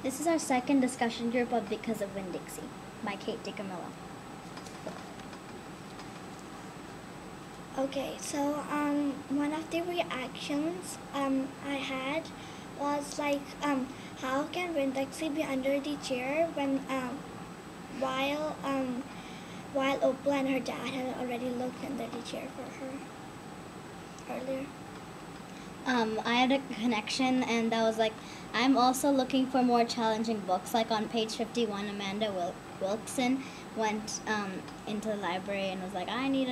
This is our second discussion group of Because of Winn-Dixie by Kate DiCamillo. Okay, so one of the reactions I had was like, how can Winn-Dixie be under the chair when while Opal and her dad had already looked under the chair for her earlier. I had a connection, and that was like, I'm also looking for more challenging books. Like on page 51, Amanda Wilkson went into the library and was like, I need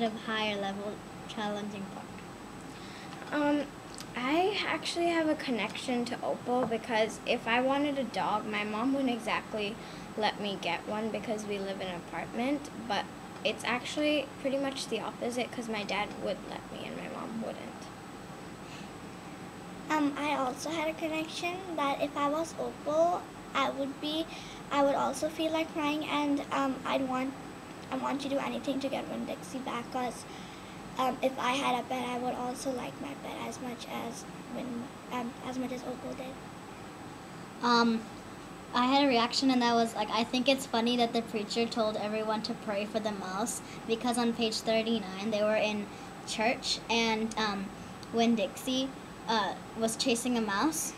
a higher level challenging book. I actually have a connection to Opal because if I wanted a dog, my mom wouldn't exactly let me get one because we live in an apartment, but it's actually pretty much the opposite because my dad would let me and my mom wouldn't. I also had a connection that if I was Opal, I would also feel like crying, and I want to do anything to get Winn-Dixie back, because if I had a pet, I would also like my pet as much as Opal did. I had a reaction, and that was like, I think it's funny that the preacher told everyone to pray for the mouse, because on page 39 they were in church, and Winn-Dixie was chasing a mouse,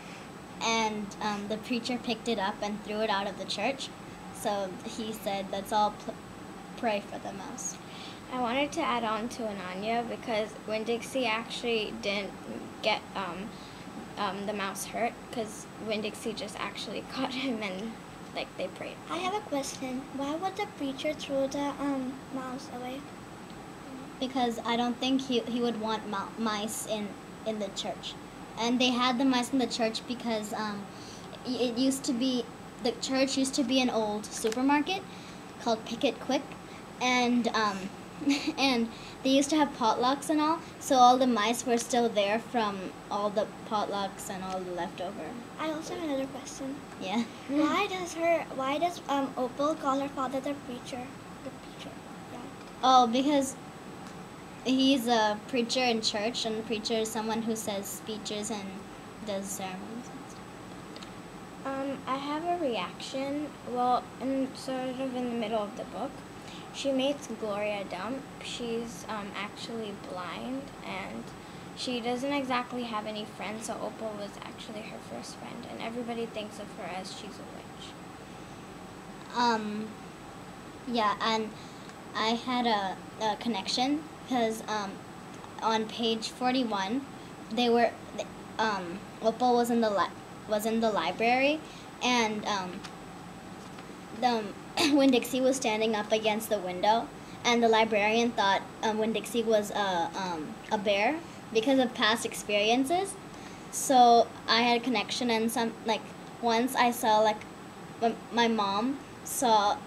and the preacher picked it up and threw it out of the church. So he said, let's all pray for the mouse. I wanted to add on to Ananya because Winn-Dixie actually didn't get the mouse hurt because Winn-Dixie just actually caught him and they prayed. I have a question. Why would the preacher throw the mouse away? Because I don't think he would want mice in the church. And they had the mice in the church because the church used to be an old supermarket called Picket Quick, and and they used to have potlucks and all, so all the mice were still there from all the potlucks and all the leftover. I also have another question. Yeah. Why does Opal call her father the preacher? The preacher. Yeah. Oh, because he's a preacher in church, and a preacher is someone who says speeches and does sermons and stuff. I have a reaction. Well, sort of in the middle of the book, she makes Gloria dumb. She's actually blind, and she doesn't exactly have any friends, so Opal was actually her first friend, and everybody thinks of her as she's a witch. Yeah, and I had a connection because on page 41, Opal was in the library, and Winn-Dixie was standing up against the window, and the librarian thought Winn-Dixie was a bear because of past experiences. So I had a connection, and once I saw my mom saw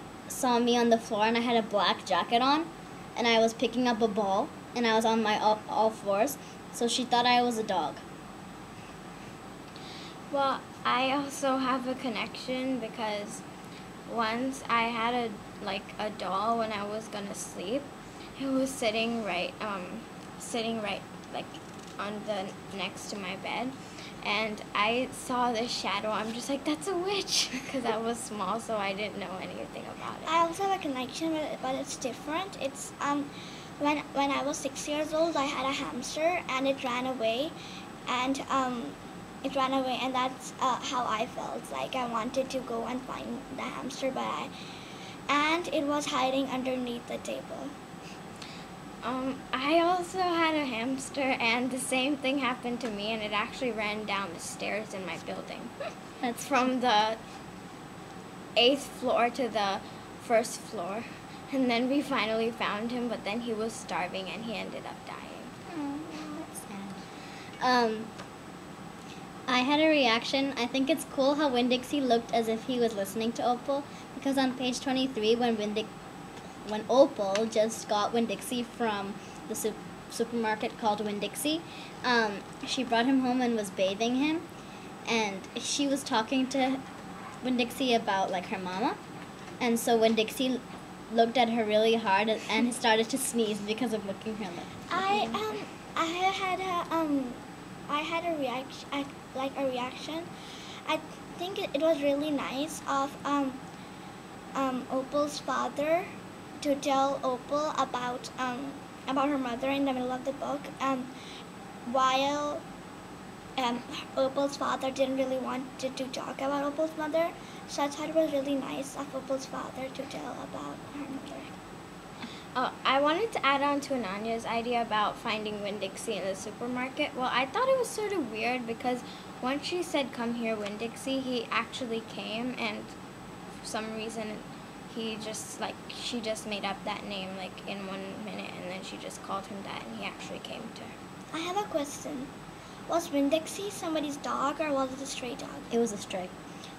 me on the floor, and I had a black jacket on, and I was picking up a ball, and I was on my all fours, so she thought I was a dog. Well, I also have a connection because once I had a doll when I was gonna sleep. It was sitting right on the next to my bed, and I saw this shadow. I'm just like, that's a witch, because I was small, so I didn't know anything about it. I also have a connection, but it's different. It's when I was 6 years old, I had a hamster, and it ran away, and that's how I felt. Like I wanted to go and find the hamster, and it was hiding underneath the table. I also had a hamster, and the same thing happened to me, and it actually ran down the stairs in my building. That's from the 8th floor to the 1st floor. And then we finally found him, but then he was starving, and he ended up dying. Oh, that's sad. I had a reaction. I think it's cool how Winn-Dixie looked as if he was listening to Opal, because on page 23, when Opal just got Winn-Dixie from the supermarket called Winn-Dixie, she brought him home and was bathing him, and she was talking to Winn-Dixie about her mama, and so Winn-Dixie looked at her really hard and started to sneeze because of looking her I had a reaction. think it was really nice of Opal's father to tell Opal about her mother in the middle of the book, while Opal's father didn't really want to talk about Opal's mother. So I thought it was really nice of Opal's father to tell about her mother. Oh, I wanted to add on to Ananya's idea about finding Winn-Dixie in the supermarket. Well, I thought it was sort of weird because once she said, "Come here, Winn-Dixie," he actually came, and for some reason she just made up that name like in 1 minute, and then she just called him that, and he actually came to her. I have a question. Was Winn-Dixie somebody's dog or was it a stray dog? It was a stray.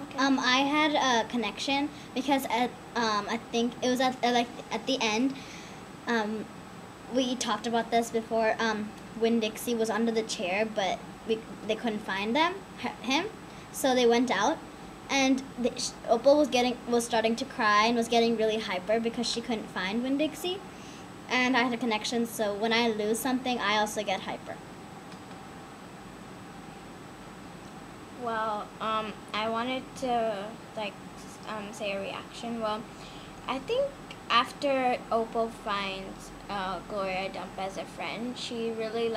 Okay. I had a connection because I think it was at the end. We talked about this before. Winn-Dixie was under the chair, but they couldn't find him, so they went out, and Opal was starting to cry and was getting really hyper because she couldn't find Winn-Dixie, and I had a connection. So when I lose something, I also get hyper. Well, I wanted to say a reaction. Well, I think after Opal finds Gloria Dump as a friend, she really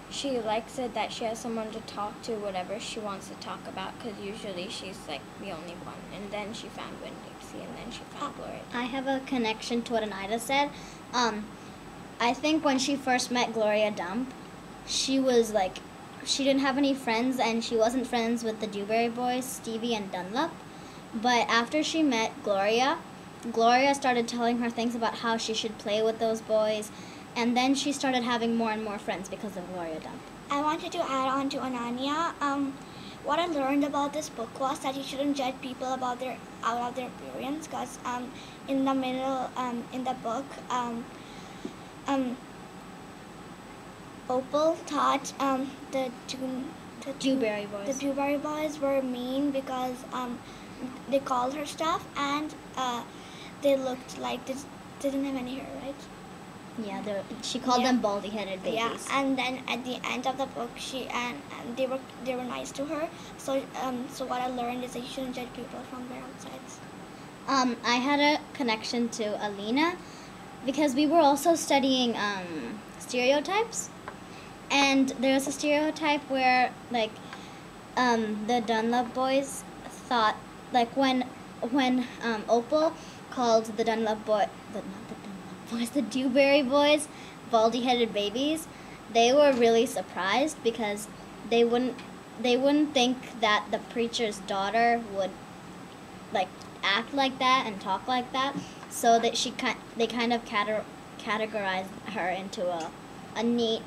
she likes it that she has someone to talk to whatever she wants to talk about, because usually she's like the only one. And then she found Winn-Dixie, and then she found Gloria. I have a connection to what Anida said. I think when she first met Gloria Dump, she was like, she didn't have any friends, and she wasn't friends with the Dewberry Boys, Stevie and Dunlop. But after she met Gloria started telling her things about how she should play with those boys, and then she started having more and more friends because of Gloria Dump. I wanted to add on to Ananya. What I learned about this book was that you shouldn't judge people out of their appearance, because in the middle in the book, Opal thought the Dewberry Boys were mean because they called her stuff, and they looked like they didn't have any hair, right? Yeah, she called them baldy-headed babies. Yeah, and then at the end of the book, and they were nice to her. So what I learned is that you shouldn't judge people from their outsides. I had a connection to Alina because we were also studying stereotypes, and there was a stereotype where the Dunlop boys thought when Opal called the the Dewberry Boys baldy-headed babies, they were really surprised because they wouldn't think that the preacher's daughter would act like that and talk like that. So that they kind of categorized her into a neat,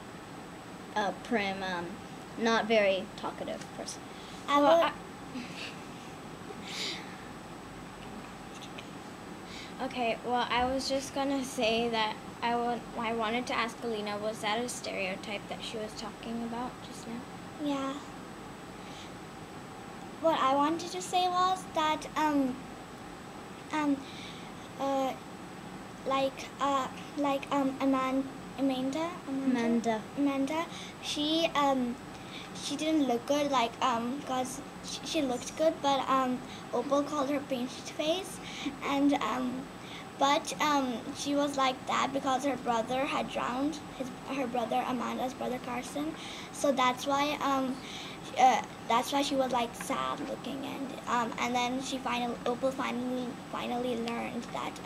prim, not very talkative person. Okay, well, I was just gonna say that I wanted to ask Alina, was that a stereotype that she was talking about just now? Yeah. What I wanted to say was that Amanda, she didn't look good, because she looked good, but Opal called her painted face, and but she was like that because her brother had drowned, her brother Amanda's brother Carson, so that's why she was sad looking, and then Opal finally learned that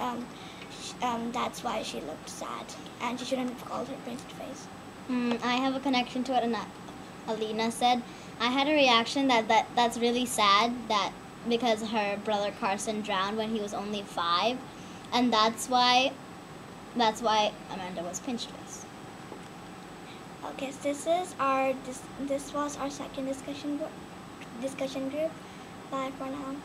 that's why she looked sad, and she shouldn't have called her painted face. I have a connection to what Alina said. I had a reaction that's really sad, that because her brother Carson drowned when he was only 5, and that's why Amanda was pinched face. Okay, so this was our second discussion group. Bye for now.